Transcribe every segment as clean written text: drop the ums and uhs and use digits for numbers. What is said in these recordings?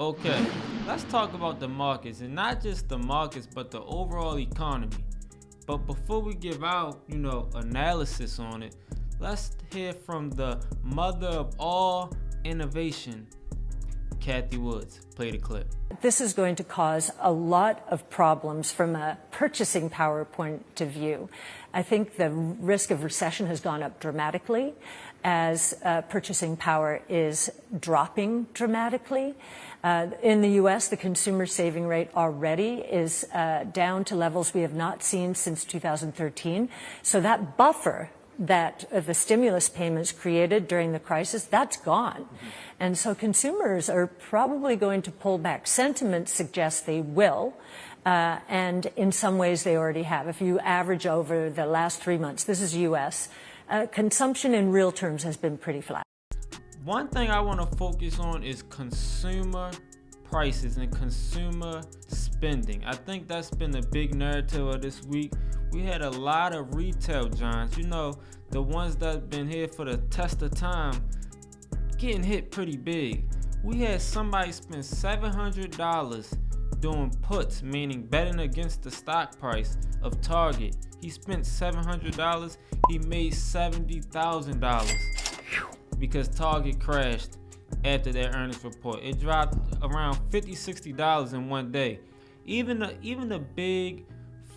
Okay, let's talk about the markets, and not just the markets, but the overall economy. But before we give out, analysis on it, let's hear from the mother of all innovation, Cathie Woods. Play the clip. This is going to cause a lot of problems from a purchasing power point of view. I think the risk of recession has gone up dramatically as purchasing power is dropping dramatically. In the U.S., the consumer saving rate already is down to levels we have not seen since 2013. So that buffer that the stimulus payments created during the crisis, that's gone. And so consumers are probably going to pull back. Sentiment suggests they will, and in some ways they already have. If you average over the last 3 months, this is U.S., consumption in real terms has been pretty flat. One thing I want to focus on is consumer prices and consumer spending. I think that's been the big narrative of this week. We had a lot of retail giants, the ones that been here for the test of time, getting hit pretty big. We had somebody spend $700 doing puts, meaning betting against the stock price of Target. He spent $700, he made $70,000 because Target crashed after their earnings report. It dropped around $50, $60 in one day. Even the big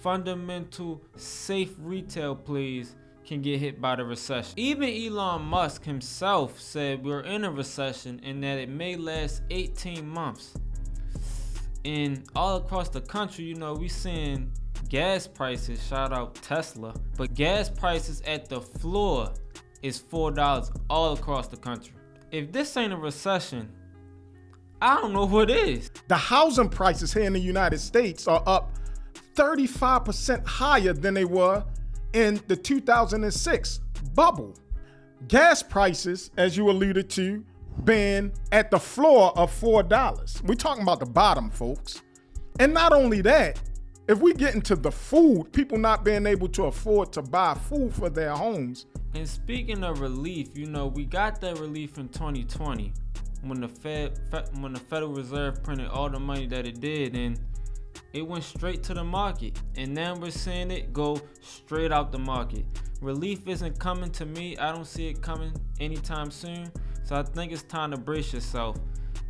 fundamental safe retail plays can get hit by the recession. Even Elon Musk himself said we're in a recession and that it may last 18 months. And all across the country, we seeing gas prices, shout out Tesla, but gas prices at the floor is $4 all across the country. If this ain't a recession, I don't know what is. The housing prices here in the United States are up 35% higher than they were in the 2006 bubble. Gas prices, as you alluded to, been at the floor of $4. We're talking about the bottom, folks. And not only that, if we get into the food, people not being able to afford to buy food for their homes. And speaking of relief, we got that relief in 2020 when the Federal Reserve printed all the money that it did, and it went straight to the market. And now we're seeing it go straight out the market. Relief isn't coming to me. I don't see it coming anytime soon. So I think it's time to brace yourself.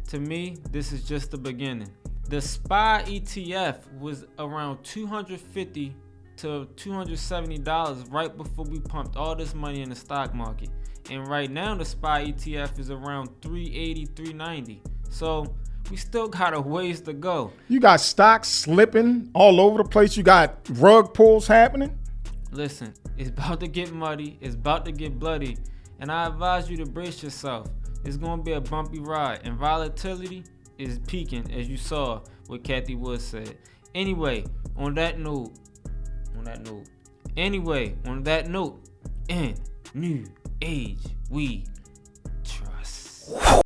To me, this is just the beginning. The SPY ETF was around $250 to $270 right before we pumped all this money in the stock market. And right now the SPY ETF is around $380, $390. So we still got a ways to go. You got stocks slipping all over the place. You got rug pulls happening. Listen, it's about to get muddy. It's about to get bloody. And I advise you to brace yourself. It's going to be a bumpy ride. And volatility is peaking, as you saw what Cathie Woods said. Anyway, on that note, in new age we trust.